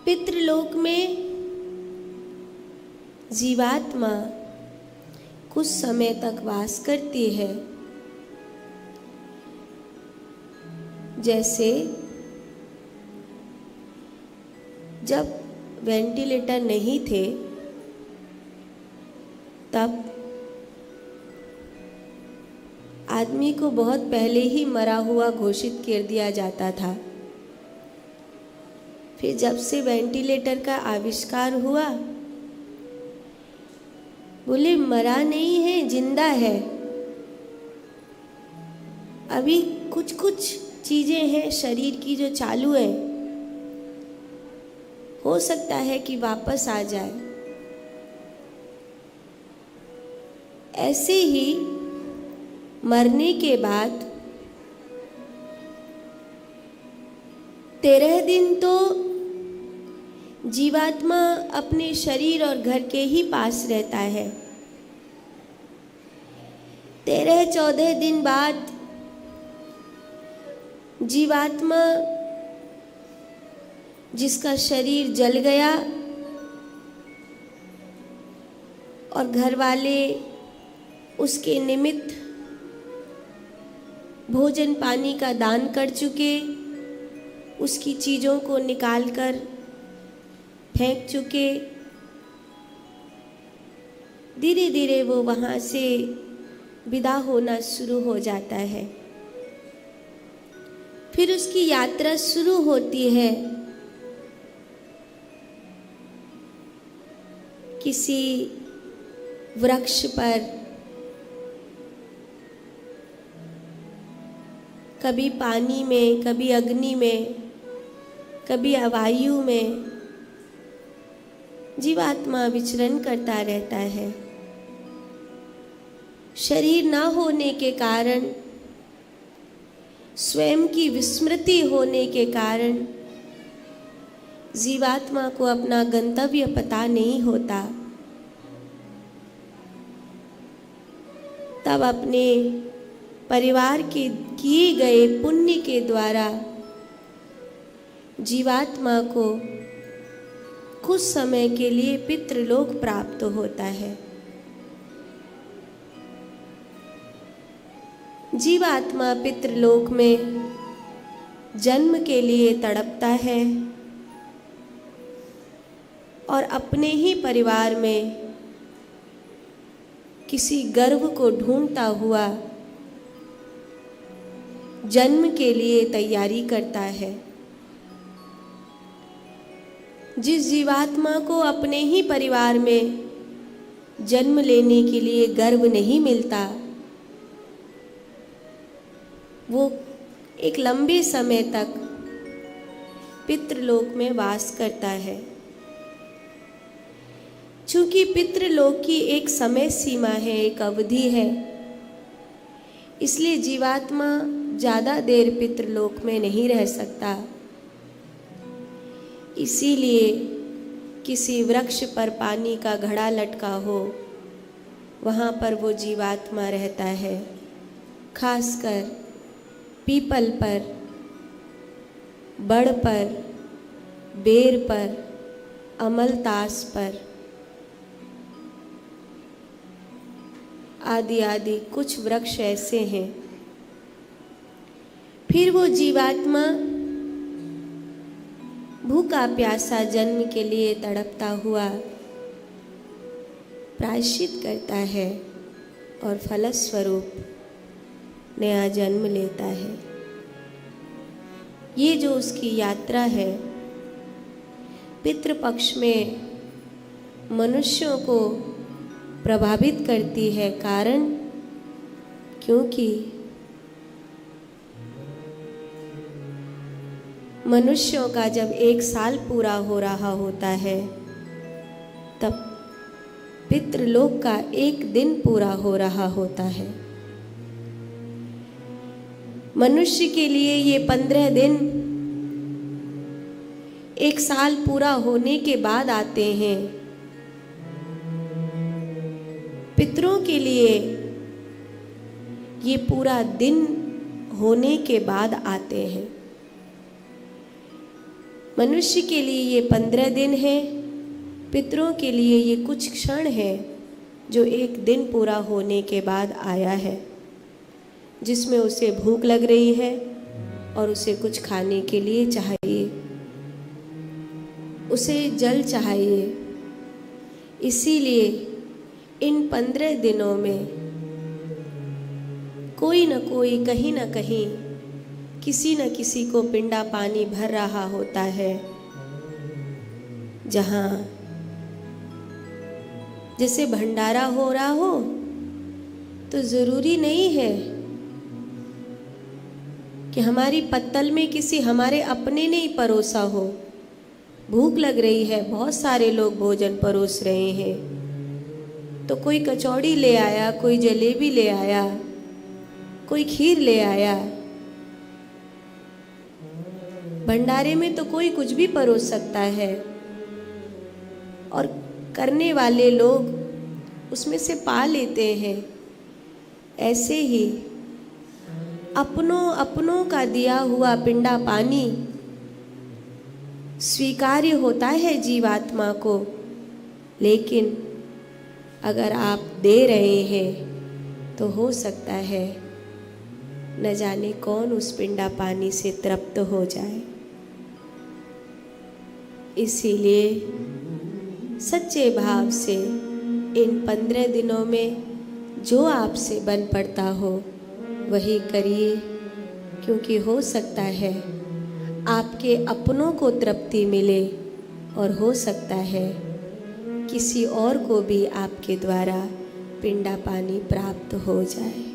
पितृलोक में जीवात्मा कुछ समय तक वास करती है। जैसे जब वेंटिलेटर नहीं थे तब आदमी को बहुत पहले ही मरा हुआ घोषित कर दिया जाता था। फिर जब से वेंटिलेटर का आविष्कार हुआ, बोले मरा नहीं है, जिंदा है। अभी कुछ कुछ चीजें हैं शरीर की जो चालू है, हो सकता है कि वापस आ जाए। ऐसे ही मरने के बाद 13 दिन तो जीवात्मा अपने शरीर और घर के ही पास रहता है। 13-14 दिन बाद जीवात्मा जिसका शरीर जल गया और घर वाले उसके निमित्त भोजन पानी का दान कर चुके, उसकी चीज़ों को निकालकर फेंक चुके, धीरे धीरे वो वहाँ से विदा होना शुरू हो जाता है। फिर उसकी यात्रा शुरू होती है किसी वृक्ष पर, कभी पानी में, कभी अग्नि में, कभी वायु में जीवात्मा विचरण करता रहता है। शरीर न होने के कारण, स्वयं की विस्मृति होने के कारण जीवात्मा को अपना गंतव्य पता नहीं होता। तब अपने परिवार के किए गए पुण्य के द्वारा जीवात्मा को कुछ समय के लिए पितृलोक प्राप्त होता है। जीवात्मा पितृलोक में जन्म के लिए तड़पता है और अपने ही परिवार में किसी गर्व को ढूंढता हुआ जन्म के लिए तैयारी करता है। जिस जीवात्मा को अपने ही परिवार में जन्म लेने के लिए गर्व नहीं मिलता, वो एक लंबे समय तक पितृलोक में वास करता है। चूंकि पितृलोक की एक समय सीमा है, एक अवधि है, इसलिए जीवात्मा ज़्यादा देर पितृलोक में नहीं रह सकता। इसीलिए किसी वृक्ष पर पानी का घड़ा लटका हो, वहाँ पर वो जीवात्मा रहता है। खासकर पीपल पर, बड़ पर, बेर पर, अमलतास पर आदि आदि कुछ वृक्ष ऐसे हैं। फिर वो जीवात्मा भूखा प्यासा जन्म के लिए तड़पता हुआ प्रायश्चित करता है और फलस्वरूप नया जन्म लेता है। ये जो उसकी यात्रा है पितृपक्ष में मनुष्यों को प्रभावित करती है। कारण क्योंकि मनुष्यों का जब 1 साल पूरा हो रहा होता है, तब पितृलोक का 1 दिन पूरा हो रहा होता है। मनुष्य के लिए ये 15 दिन 1 साल पूरा होने के बाद आते हैं। पितरों के लिए ये पूरा दिन होने के बाद आते हैं। मनुष्य के लिए ये 15 दिन है, पितरों के लिए ये कुछ क्षण है जो एक दिन पूरा होने के बाद आया है, जिसमें उसे भूख लग रही है और उसे कुछ खाने के लिए चाहिए, उसे जल चाहिए। इसीलिए इन 15 दिनों में कोई न कोई कहीं न कहीं किसी न किसी को पिंडा पानी भर रहा होता है। जहाँ जैसे भंडारा हो रहा हो तो ज़रूरी नहीं है कि हमारी पत्तल में किसी हमारे अपने ने ही परोसा हो। भूख लग रही है, बहुत सारे लोग भोजन परोस रहे हैं, तो कोई कचौड़ी ले आया, कोई जलेबी ले आया, कोई खीर ले आया। भंडारे में तो कोई कुछ भी परोस सकता है और करने वाले लोग उसमें से पा लेते हैं। ऐसे ही अपनों का दिया हुआ पिंडा पानी स्वीकार्य होता है जीवात्मा को, लेकिन अगर आप दे रहे हैं तो हो सकता है न जाने कौन उस पिंडा पानी से तृप्त हो जाए। इसीलिए सच्चे भाव से इन 15 दिनों में जो आपसे बन पड़ता हो वही करिए, क्योंकि हो सकता है आपके अपनों को तृप्ति मिले और हो सकता है किसी और को भी आपके द्वारा पिंडा पानी प्राप्त हो जाए।